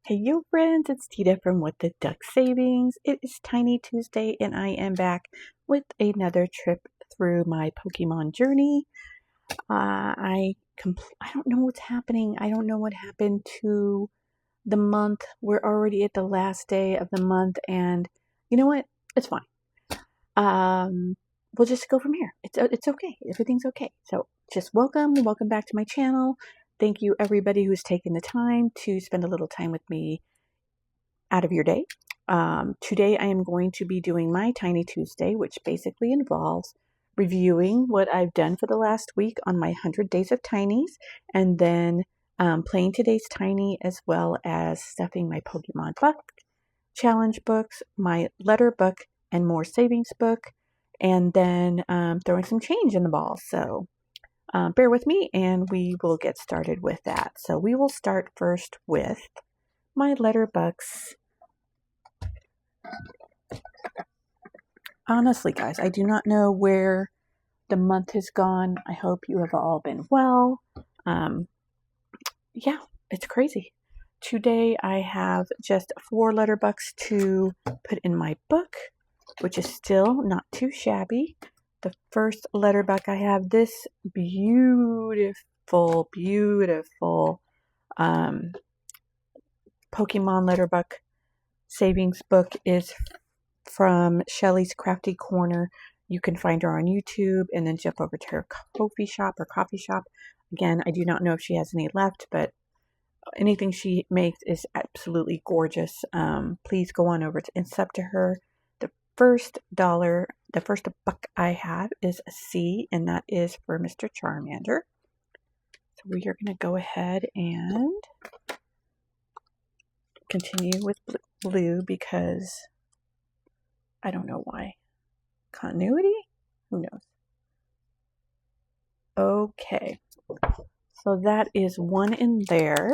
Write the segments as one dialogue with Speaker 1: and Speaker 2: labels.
Speaker 1: Hey, yo, friends, it's Tita from What the Duck Savings. It is Tiny Tuesday, and I am back with another trip through my Pokemon journey. I don't know what's happening. I don't know what happened to the month. We're already at the last day of the month, and you know what? It's fine. We'll just go from here. It's okay. Everything's okay. So just welcome back to my channel. Thank you, everybody who's taken the time to spend a little time with me out of your day. Today I am going to be doing my Tiny Tuesday, which basically involves reviewing what I've done for the last week on my 100 Days of Tinies, and then playing today's Tiny, as well as stuffing my Pokemon Buck challenge books, my LetterBux and More Savings book, and then throwing some change in the ball. So bear with me and we will get started with that. So we will start first with my LetterBux. Honestly, guys, I do not know where the month has gone. I hope you have all been well. Yeah, it's crazy. Today I have just 4 LetterBux to put in my book, which is still not too shabby. The first LetterBux I have, this beautiful Pokemon LetterBux savings book is from Shelly's Crafty Corner. You can find her on YouTube and then jump over to her coffee shop. Again, I do not know if she has any left, but anything she makes is absolutely gorgeous. Please go on over and sub to her. The first buck I have is a C, and that is for Mr. Charmander. So we are going to go ahead and continue with blue because I don't know why. Continuity? Who knows? Okay. So that is one in there.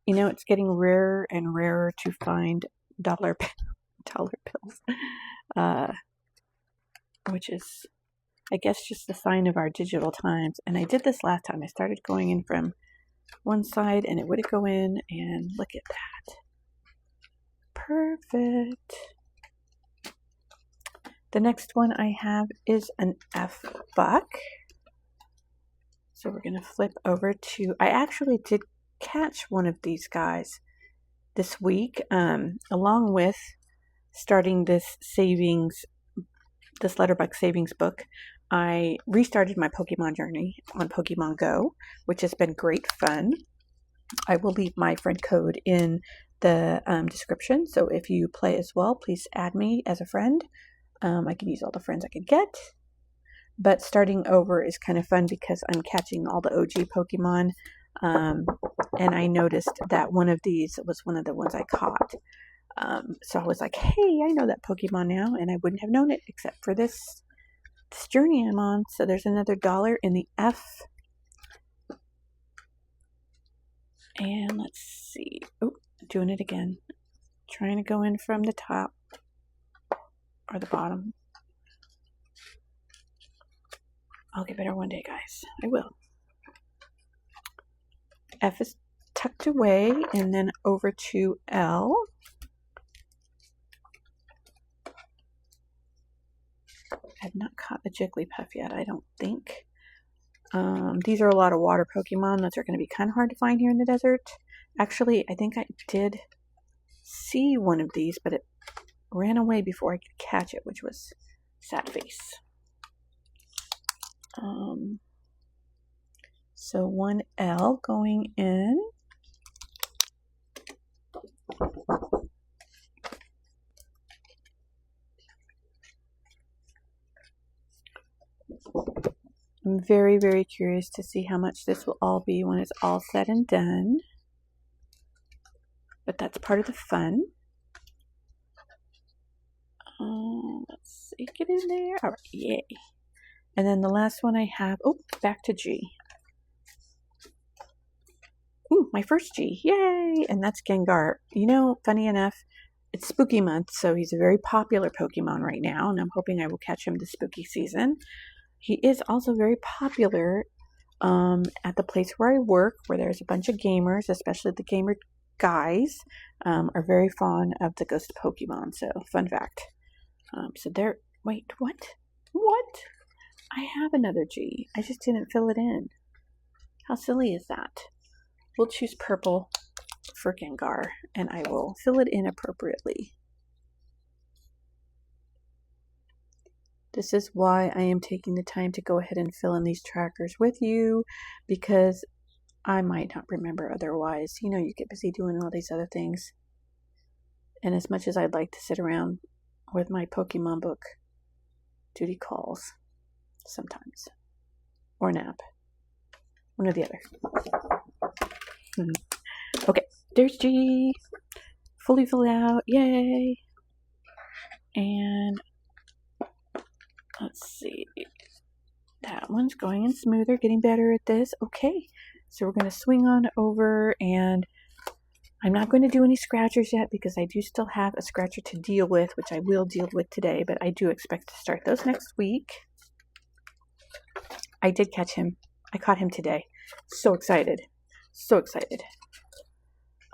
Speaker 1: You know, it's getting rarer and rarer to find dollar bills, which is, I guess, just the sign of our digital times. And I did this last time. I started going in from one side, and it would go in, and look at that. Perfect. The next one I have is an F buck. So we're going to flip over to, I actually did catch one of these guys this week, along with starting this LetterBux savings book. I restarted my Pokemon journey on Pokemon Go, which has been great fun. I will leave my friend code in the description, so if you play as well, please add me as a friend. I can use all the friends I can get. But starting over is kind of fun because I'm catching all the OG Pokemon. And I noticed that one of these was one of the ones I caught. So I was like, hey, I know that Pokemon now, and I wouldn't have known it except for this journey I'm on. So there's another $1 in the F. And let's see. Oh, doing it again. Trying to go in from the top or the bottom. I'll get better one day, guys. I will. F is tucked away, and then over to L. I have not caught a Jigglypuff yet, I don't think. These are a lot of water Pokemon. Those are going to be kind of hard to find here in the desert. Actually, I think I did see one of these, but it ran away before I could catch it, which was sad face. So 1L going in. I'm very, very curious to see how much this will all be when it's all said and done. But that's part of the fun. Let's see, get in there. All right, yay. And then the last one I have, oh, back to G. Ooh, my first G, yay! And that's Gengar. You know, funny enough, it's spooky month, so he's a very popular Pokemon right now, and I'm hoping I will catch him this spooky season. He is also very popular at the place where I work, where there's a bunch of gamers, especially the gamer guys, are very fond of the ghost Pokemon. So, fun fact. So there, wait, what? What? I have another G. I just didn't fill it in. How silly is that? We'll choose purple for Gengar, and I will fill it in appropriately. This is why I am taking the time to go ahead and fill in these trackers with you, because I might not remember otherwise. You know, you get busy doing all these other things. And as much as I'd like to sit around with my Pokemon book, duty calls sometimes. Or nap. One or the other. Okay, there's G. Fully filled out. Yay. And let's see. That one's going in smoother, getting better at this. Okay, so we're going to swing on over, and I'm not going to do any scratchers yet because I do still have a scratcher to deal with, which I will deal with today, but I do expect to start those next week. I did catch him. I caught him today. So excited. So excited.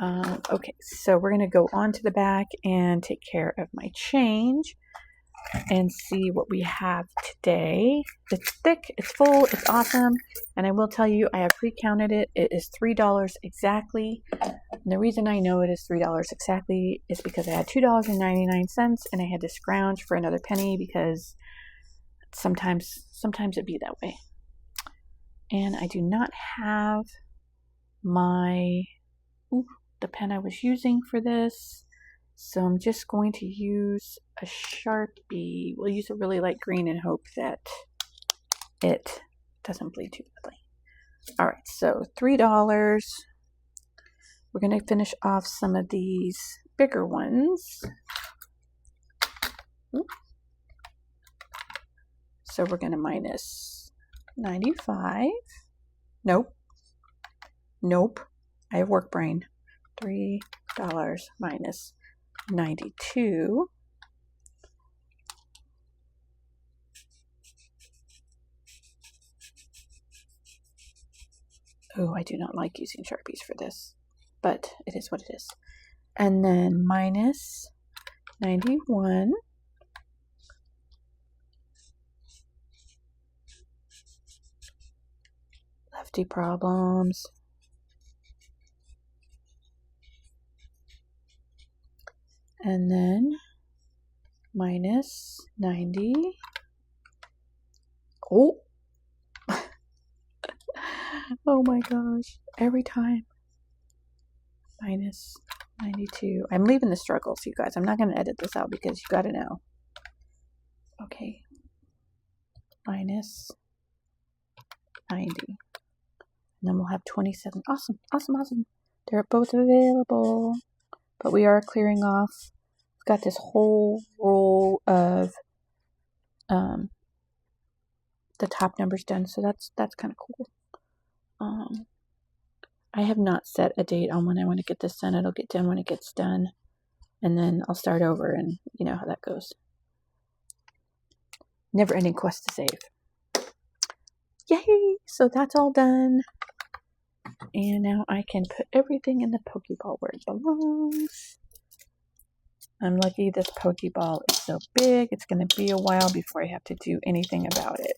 Speaker 1: Okay, so we're going to go on to the back and take care of my change and see what we have today. It's thick, it's full, it's awesome, and I will tell you, I have pre-counted it. It is $3 exactly. And the reason I know it is $3 exactly is because I had $2.99 and I had to scrounge for another penny because sometimes it be that way. And I do not have my the pen I was using for this. So I'm just going to use a Sharpie. We'll use a really light green and hope that it doesn't bleed too badly. All right, so $3. We're going to finish off some of these bigger ones. So we're going to minus 95. Nope. I have work brain. $3 minus 92. Oh, I do not like using Sharpies for this, but it is what it is. And then minus 91. Lefty problems. And then minus 90. Oh. Oh my gosh. Every time. Minus 92. I'm leaving the struggles, you guys. I'm not going to edit this out because you got to know. Okay. Minus 90. And then we'll have 27. Awesome. They're both available. But we are clearing off. We've got this whole roll of the top numbers done, so that's kind of cool. I have not set a date on when I want to get this done. It'll get done when it gets done, and then I'll start over, and you know how that goes. Never-ending quest to save. Yay! So that's all done. And now I can put everything in the Pokeball where it belongs. I'm lucky this Pokeball is so big. It's going to be a while before I have to do anything about it.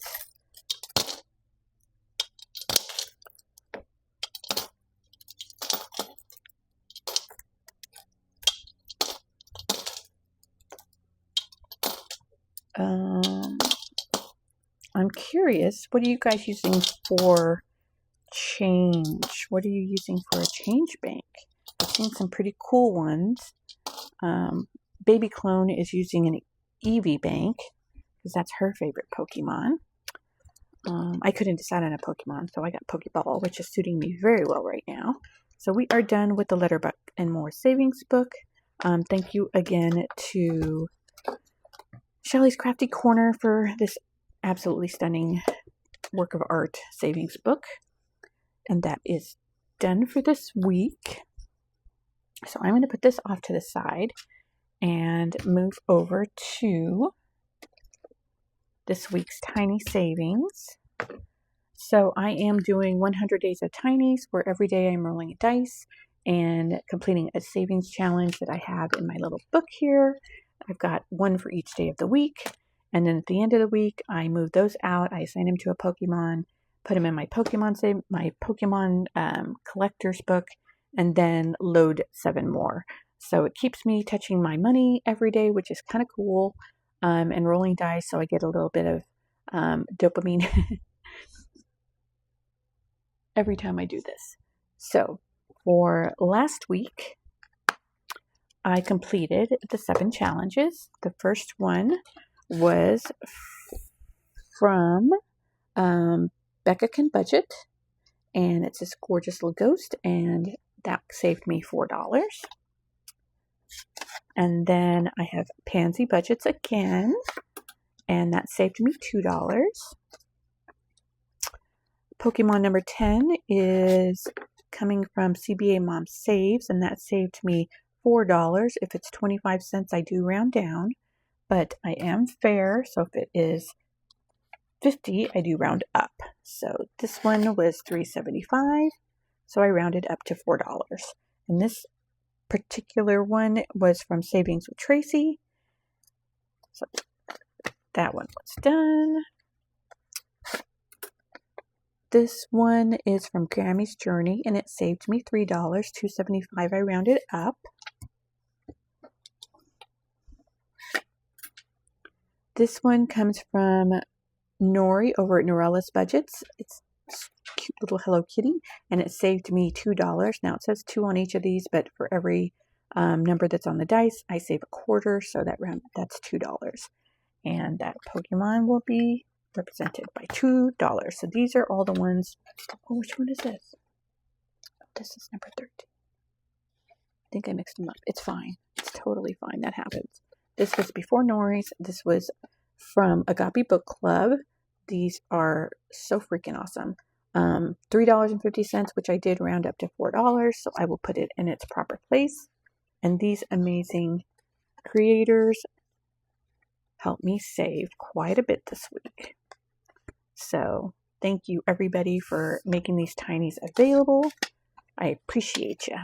Speaker 1: I'm curious, what are you guys using for change? What are you using for a change bank? I've seen some pretty cool ones. Baby Clone is using an Eevee bank because that's her favorite Pokemon. I couldn't decide on a Pokemon, so I got Pokeball, which is suiting me very well right now. So we are done with the LetterBux and More Savings book. Thank you again to Shelly's Crafty Corner for this absolutely stunning work of art savings book. And that is done for this week. So I'm going to put this off to the side and move over to this week's tiny savings. So I am doing 100 days of tinies, where every day I'm rolling a dice and completing a savings challenge that I have in my little book here. I've got one for each day of the week. And then at the end of the week, I move those out. I assign them to a Pokemon, put them in my Pokemon collector's book, and then load 7 more. So it keeps me touching my money every day, which is kind of cool, and rolling dice, so I get a little bit of dopamine every time I do this. So for last week, I completed the 7 challenges. The first one was from Becca Can Budget, and it's this gorgeous little ghost, and that saved me $4. And then I have Pansy Budgets again, and that saved me $2. Pokemon number 10 is coming from CBA Mom Saves, and that saved me $4. If it's 25 cents, I do round down, but I am fair, so if it is 50, I do round up. So this one was $3.75, so I rounded up to $4. And this particular one was from Savings with Tracy. So that one was done. This one is from Grammy's Journey, and it saved me $3, $2.75. I rounded up. This one comes from Nori over at Norella's Budgets. It's a cute little Hello Kitty, and it saved me $2. Now it says 2 on each of these, but for every number that's on the dice, I save a quarter, so that's $2. And that Pokemon will be represented by $2. So these are all the ones. Oh, which one is this? This is number 13. I think I mixed them up. It's fine. It's totally fine. That happens. This was before Nori's. This was from Agape Book Club. These are so freaking awesome. $3.50, which I did round up to $4, so I will put it in its proper place. And these amazing creators helped me save quite a bit this week. So thank you everybody for making these tinies available. I appreciate you.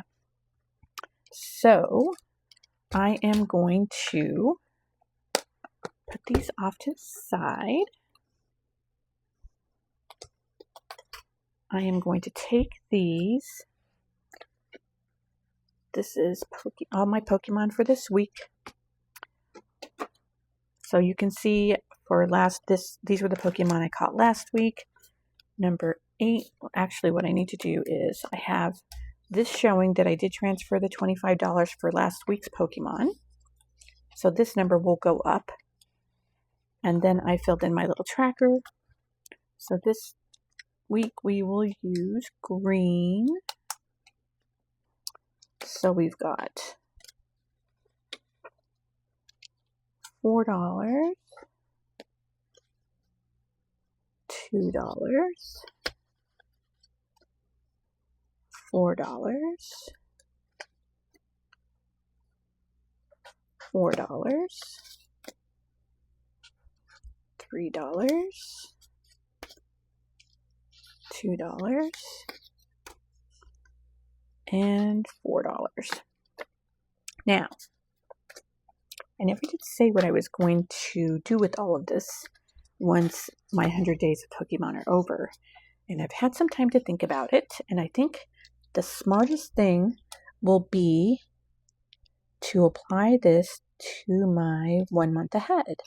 Speaker 1: So I am going to put these off to the side. I am going to take these. This is all my Pokemon for this week. So you can see for these were the Pokemon I caught last week. Number 8, well, actually what I need to do is I have this showing that I did transfer the $25 for last week's Pokemon. So this number will go up. And then I filled in my little tracker. So this week we will use green. So we've got $4, $2, $4, $4, $3, $2, and $4. Now, I never did say what I was going to do with all of this once my 100 days of Pokemon are over. And I've had some time to think about it, and I think the smartest thing will be to apply this to my 1 month ahead.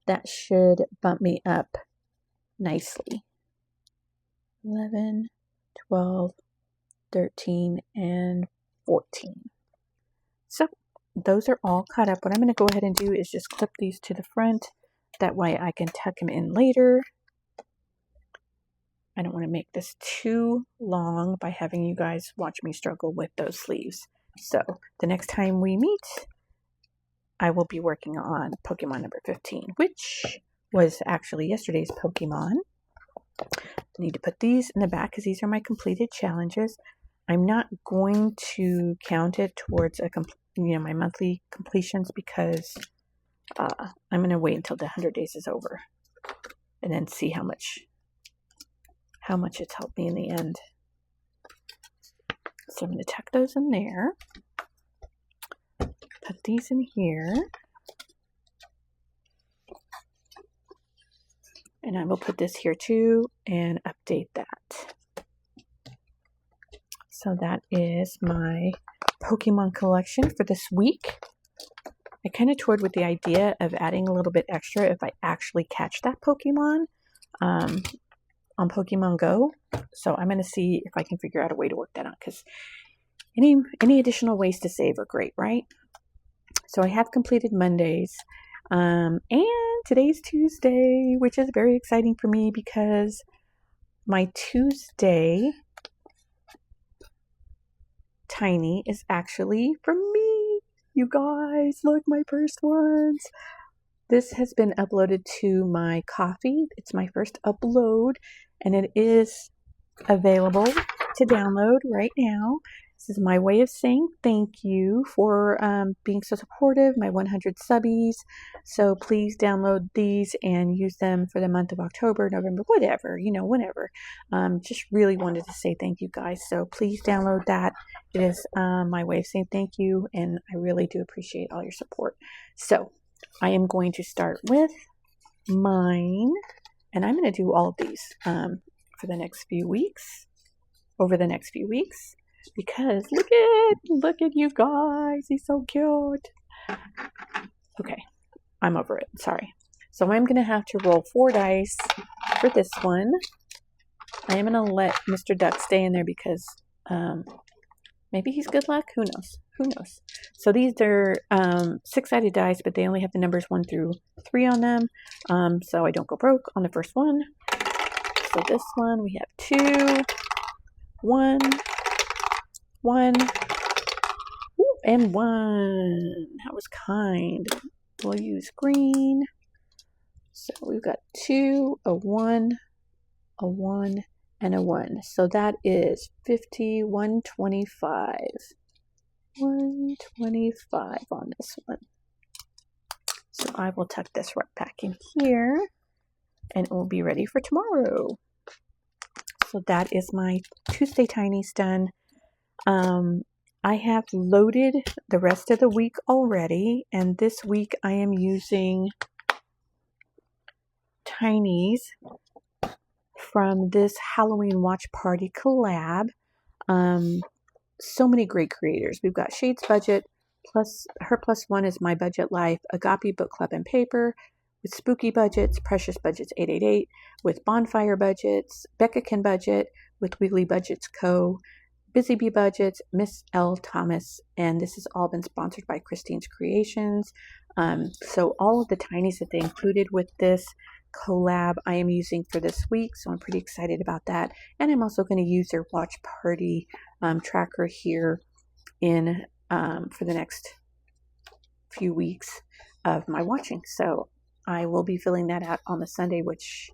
Speaker 1: That should bump me up nicely. 11, 12, 13, and 14. So those are all caught up. What I'm going to go ahead and do is just clip these to the front. That way I can tuck them in later. I don't want to make this too long by having you guys watch me struggle with those sleeves. So the next time we meet, I will be working on Pokemon number 15, which was actually yesterday's Pokemon. I need to put these in the back because these are my completed challenges. I'm not going to count it towards my monthly completions because I'm going to wait until the 100 days is over and then see how how much it's helped me in the end. So I'm going to tuck those in there. Put these in here. And I will put this here too and update that. So that is my Pokemon collection for this week. I kind of toured with the idea of adding a little bit extra if I actually catch that Pokemon on Pokemon Go. So I'm going to see if I can figure out a way to work that out, because any additional ways to save are great, right? So I have completed Mondays. And today's Tuesday, which is very exciting for me because my Tuesday tiny is actually from me. You guys, look, my first ones. This has been uploaded to my Ko-fi. It's my first upload, and it is available to download right now. This is my way of saying thank you for being so supportive, my 100 subbies. So please download these and use them for the month of October, November, whatever, whenever. Just really wanted to say thank you guys. So please download that. It is my way of saying thank you, and I really do appreciate all your support. So I am going to start with mine, and I'm going to do all of these for the next few weeks, over the next few weeks. Because look at you guys. He's so cute. Okay, I'm over it. Sorry. So I'm going to have to roll 4 dice for this one. I am going to let Mr. Duck stay in there because maybe he's good luck. Who knows? Who knows? So these are 6-sided dice, but they only have the numbers 1 through 3 on them. So I don't go broke on the first one. So this one, we have 2, 1, 1, and 1. That was kind. We'll use green. So we've got 2, a 1, a 1, and a 1. So that is 50, 125. 125 on this one. So I will tuck this right back in here, and it will be ready for tomorrow. So that is my Tuesday Tinies done. I have loaded the rest of the week already, and this week I am using Tinies from this Halloween Watch Party collab. So many great creators. We've got Shades Budget, plus her plus one is My Budget Life, Agape Book Club and Paper, with Spooky Budgets, Precious Budgets 888, with Bonfire Budgets, Becca Can Budget, with Wiggly Budgets Co., Busy Bee Budgets, Miss L. Thomas, and this has all been sponsored by Christine's Creations. So all of the tinies that they included with this collab I am using for this week, so I'm pretty excited about that. And I'm also going to use their watch party tracker here in for the next few weeks of my watching. So I will be filling that out on the Sunday, which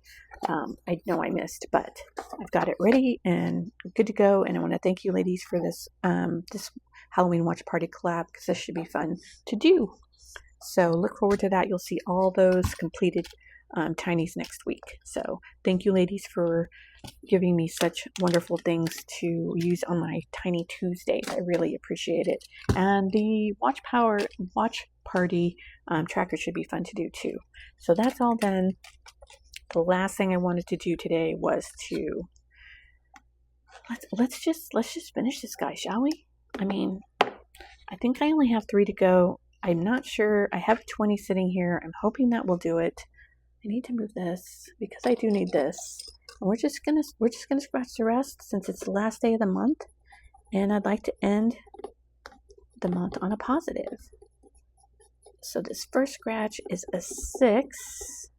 Speaker 1: I know I missed, but I've got it ready and good to go. And I want to thank you ladies for this this Halloween watch party collab, because this should be fun to do. So look forward to that. You'll see all those completed tinies next week. So thank you ladies for giving me such wonderful things to use on my Tiny Tuesdays. I really appreciate it. And the watch party tracker should be fun to do too. So that's all done. The last thing I wanted to do today was to let's just finish this guy, shall we? I mean, I think I only have 3 to go. I'm not sure. I have 20 sitting here. I'm hoping that will do it. I need to move this because I do need this. And we're just gonna scratch the rest since it's the last day of the month, and I'd like to end the month on a positive. So this first scratch is a 6.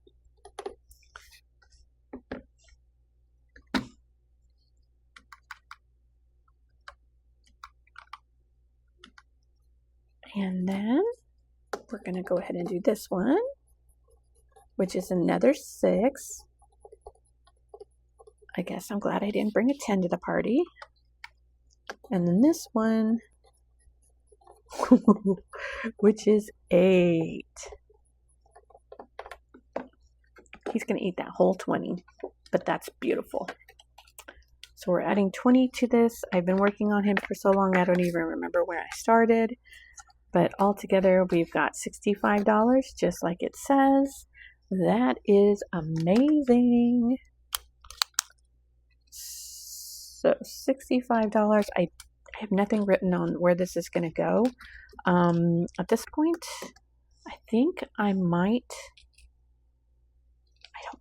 Speaker 1: And then we're going to go ahead and do this one, which is another 6. I guess I'm glad I didn't bring a 10 to the party. And then this one, which is 8. He's going to eat that whole 20, but that's beautiful. So we're adding 20 to this. I've been working on him for so long, I don't even remember where I started. But altogether, we've got $65, just like it says. That is amazing. So $65. I have nothing written on where this is going to go. At this point, I think I might, I don't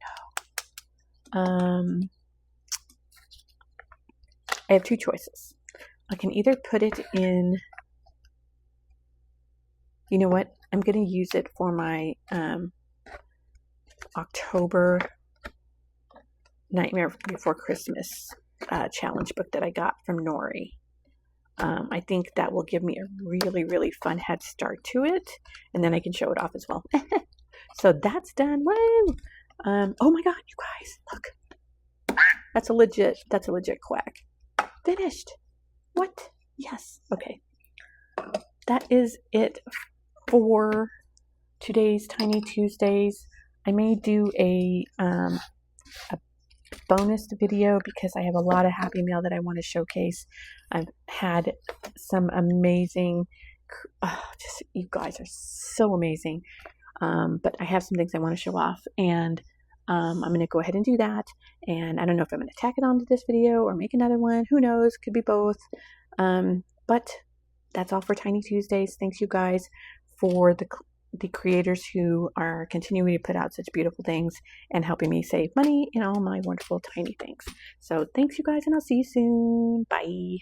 Speaker 1: know. I have two choices. I can either put it in, you know what? I'm going to use it for my October Nightmare Before Christmas challenge book that I got from Nori. I think that will give me a really, really fun head start to it, and then I can show it off as well. So that's done. Woo! Oh my God, you guys, look. That's a legit quack. Finished. What? Yes. Okay. That is it for today's Tiny Tuesdays. I may do a bonus video because I have a lot of Happy Mail that I want to showcase. I've had some amazing, just you guys are so amazing. But I have some things I want to show off, and I'm going to go ahead and do that. And I don't know if I'm going to tack it onto this video or make another one. Who knows? Could be both. But that's all for Tiny Tuesdays. Thanks you guys for the creators who are continuing to put out such beautiful things and helping me save money in all my wonderful tiny things. So thanks you guys, and I'll see you soon. Bye.